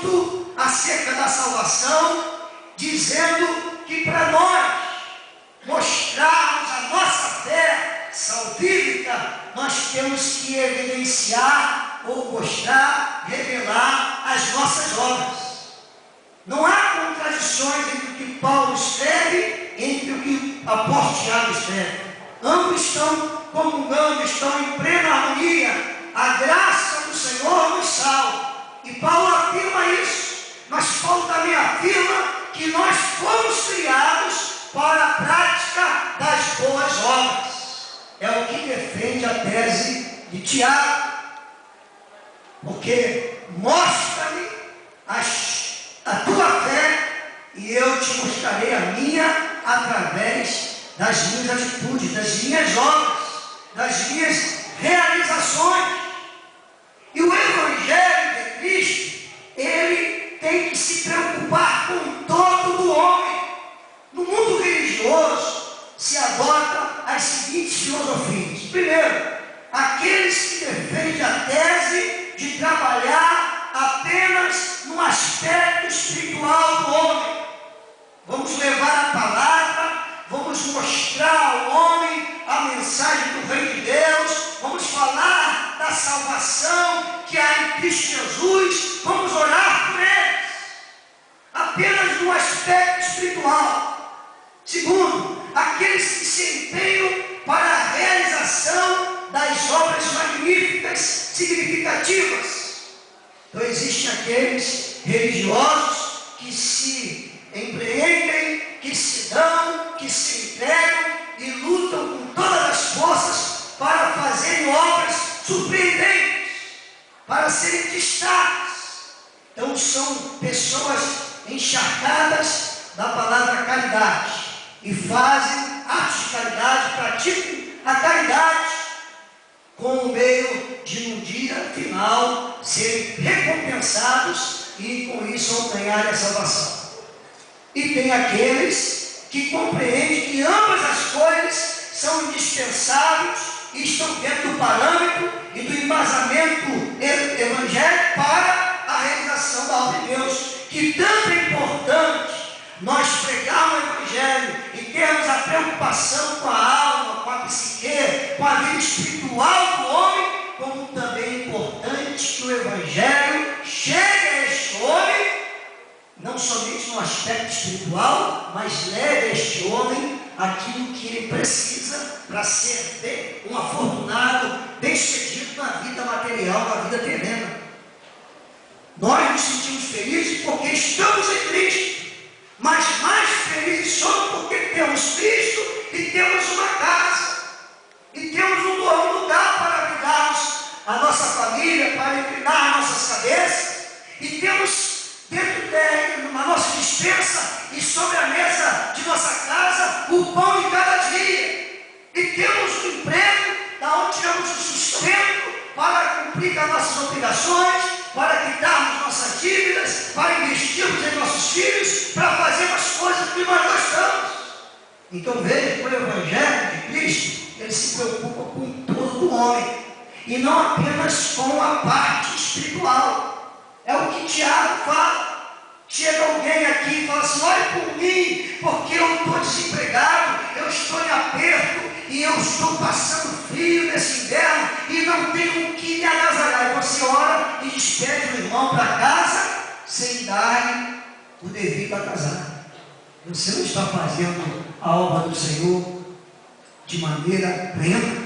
culto acerca da salvação, dizendo que para nós mostrarmos a nossa fé salvífica, nós temos que evidenciar ou mostrar, revelar as nossas obras. Não há contradições entre o que Paulo escreve e entre o que o apóstolo Tiago escreve. Ambos estão comungando, estão em plena harmonia. A graça do Senhor nos salva. E Paulo afirma isso. Mas Paulo também afirma que nós fomos criados para a prática das boas obras. É o que defende a tese de Tiago. Porque mostra-me a tua fé e eu te mostrarei a minha através das minhas atitudes, das minhas obras, das minhas realizações. E o Evangelho de Cristo, ele tem que se preocupar com todo o homem. No mundo religioso se adota as seguintes filosofias. Primeiro, aqueles que defendem a tese de trabalhar apenas no aspecto espiritual do homem. Vamos levar a palavra, vamos mostrar ao homem a mensagem do Reino de Deus, vamos falar da salvação que há em Cristo Jesus, vamos orar por eles, apenas no aspecto espiritual. Segundo, aqueles que se empenham para a realização das obras magníficas, significativas. Então existem aqueles religiosos que se empreendem, que se dão, que se entregam e lutam com todas as forças para fazerem obras surpreendentes, para serem destaques. Então são pessoas encharcadas da palavra caridade e fazem atos de caridade, praticam a caridade com o meio de no dia final serem recompensados e com isso ganharem a salvação. E tem aqueles que compreendem que ambas as coisas são indispensáveis e estão dentro do parâmetro e do embasamento evangélico para a realização da obra de Deus. Que tanto é importante nós pregarmos o Evangelho e termos a preocupação com a alma, com a psique, com a vida espiritual do homem, como também é importante que o Evangelho chegue a este homem, não somente no aspecto espiritual, mas leve a este homem aquilo que ele precisa para ser um afortunado, bem-sucedido na vida material, na vida terrena. Nós nos sentimos felizes porque estamos em Cristo, mas mais felizes somos porque temos Cristo e temos uma casa, e temos um lugar para abrigarmos a nossa família, para inclinar nossas cabeças, e temos dentro na nossa despensa e sobre a mesa de nossa casa o pão de cada dia, e temos um emprego da onde tiramos o sustento para cumprir as nossas obrigações, para quitarmos nossas dívidas, para investirmos em nossos filhos, para fazer as coisas que nós gostamos. Então veja que o Evangelho de Cristo, ele se preocupa com todo o homem, e não apenas com a parte espiritual. É o que Tiago fala. Chega alguém aqui e fala assim: olhe por mim, porque eu estou desempregado, eu estou em aperto, e eu estou passando frio nesse inverno, e não tenho o que me agasalhar. E você ora e despede o irmão para casa, sem dar o devido agasalho. Você não está fazendo a obra do Senhor de maneira plena.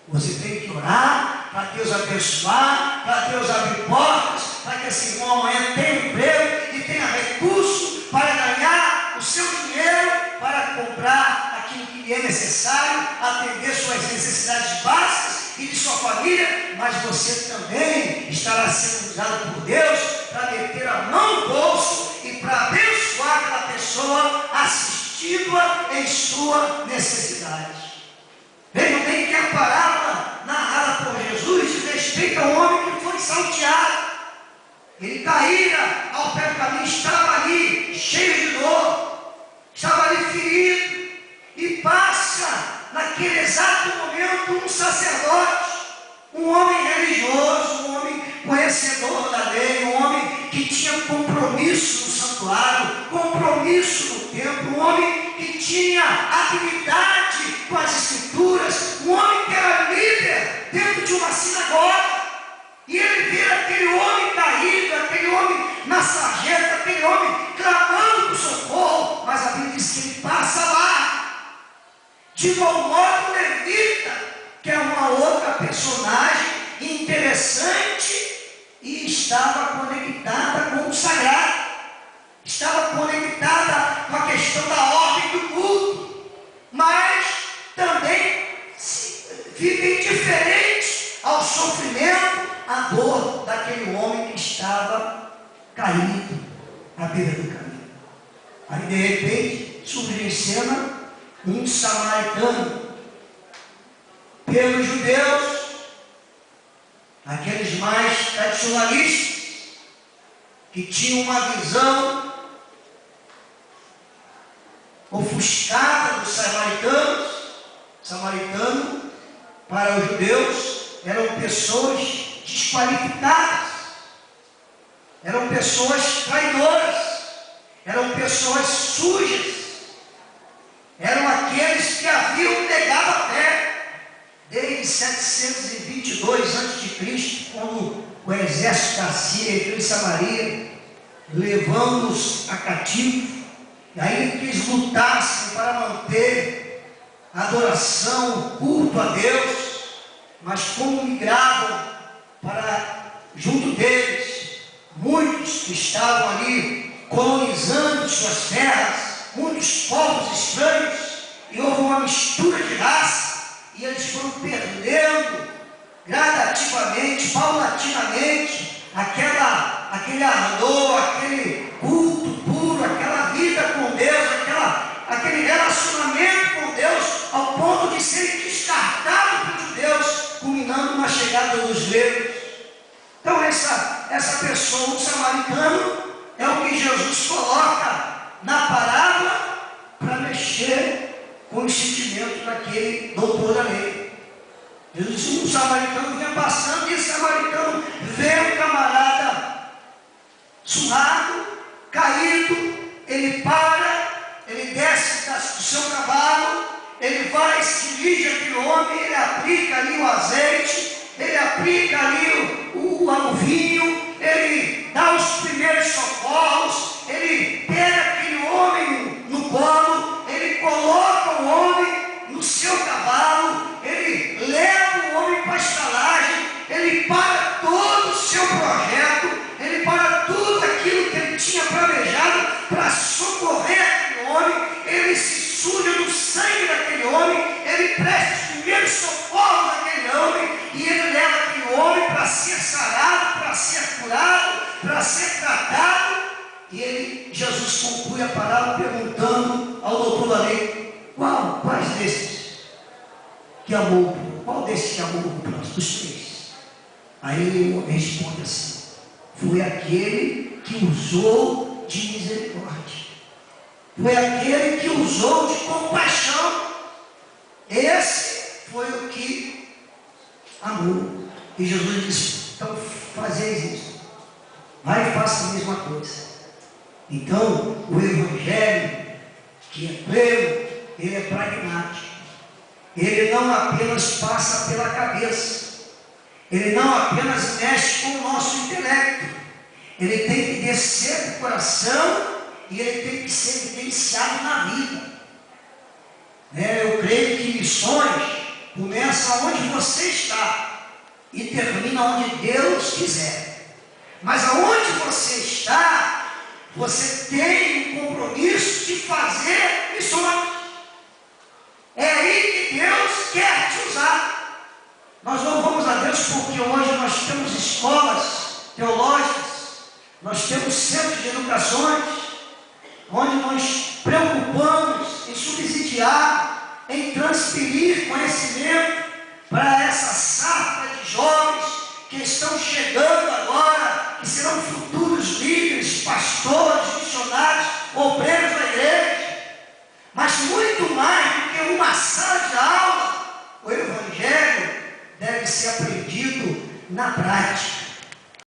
Você tem que orar para Deus abençoar, para Deus abrir portas, para que esse irmão amanhã tenha emprego e tenha recurso para ganhar o seu dinheiro, para comprar aquilo que lhe é necessário, atender suas necessidades básicas e de sua família. Mas você também estará sendo usado por Deus para meter a mão no bolso e para abençoar aquela pessoa, assistindo-a em sua necessidade. Vejam bem que a parábola narrada por Jesus diz respeito ao homem que foi salteado. Ele caíra ao pé do caminho, estava ali cheio de dor, estava ali ferido, e passa naquele exato momento um sacerdote, um homem religioso, um homem conhecedor da lei, um homem que tinha como compromisso no templo, um homem que tinha habilidade com as escrituras, um homem que era líder dentro de uma sinagoga. E ele vê aquele homem caído, aquele homem na sarjeta, aquele homem clamando por socorro, mas a Bíblia diz que ele passa lá. De igual modo, o levita, que é uma outra personagem interessante e estava conectada com o sagrado, estava conectada com a questão da ordem do culto, mas também fica indiferente ao sofrimento, à dor daquele homem que estava caído à beira do caminho. Aí de repente surge em cena um samaritano. Pelos judeus, aqueles mais tradicionalistas, que tinham uma visão ofuscada dos samaritanos. Samaritano, para os judeus, eram pessoas desqualificadas, eram pessoas traidoras, eram pessoas sujas, eram aqueles que haviam negado a fé. Desde 722 a.C., quando o exército da Síria entrou em Samaria, levando-os a cativo, e aí eles lutassem para manter a adoração, o culto a Deus, mas como migravam para junto deles, muitos que estavam ali colonizando suas terras, muitos povos estranhos, e houve uma mistura de raça, e eles foram perdendo gradativamente, paulatinamente, aquele ardor, aquele culto puro, aquela vida com Deus, aquele relacionamento com Deus, ao ponto de serem descartados pelos judeus, culminando na chegada dos gregos. Então essa pessoa, o samaritano, é o que Jesus coloca na parábola para mexer com os sentimentos daquele doutor da lei. Jesus disse: um samaritano vinha passando, e esse samaritano vê um camarada surrado, caído, ele para, ele desce do seu cavalo, ele vai, se dirige àquele homem, ele aplica ali o azeite, ele aplica ali o vinho, ele dá os primeiros socorros, ele pega aquele homem no colo, ele coloca o homem no seu cavalo, ele leva o homem para a estalagem, ele para todo o seu projeto, ele para tudo aquilo que ele tinha planejado para socorrer aquele homem, ele se suja do sangue daquele homem, ele presta os primeiros socorros daquele homem, e ele leva aquele homem para ser sarado, para ser curado, para ser tratado. E Jesus conclui a parábola perguntando ao doutor da lei: quais desses que amou? Qual desses que amou o próximo? Dos três. Aí ele responde assim: foi aquele que usou de misericórdia, foi aquele que usou de compaixão. Esse foi o que amou. E Jesus disse: então fazeis isso, vai e faça a mesma coisa. Então o Evangelho, que é pleno, ele é pragmático. Ele não apenas passa pela cabeça, ele não apenas mexe com o nosso intelecto, ele tem que descer para o coração e ele tem que ser vivenciado na vida. Eu creio que missões começam onde você está e termina onde Deus quiser. Mas aonde você está, você tem um compromisso de fazer missões. É aí que Deus quer te usar. Nós louvamos a Deus porque hoje nós temos escolas teológicas, nós temos centros de educações, onde nós preocupamos em subsidiar, em transferir conhecimento para essa safra de jovens que estão chegando a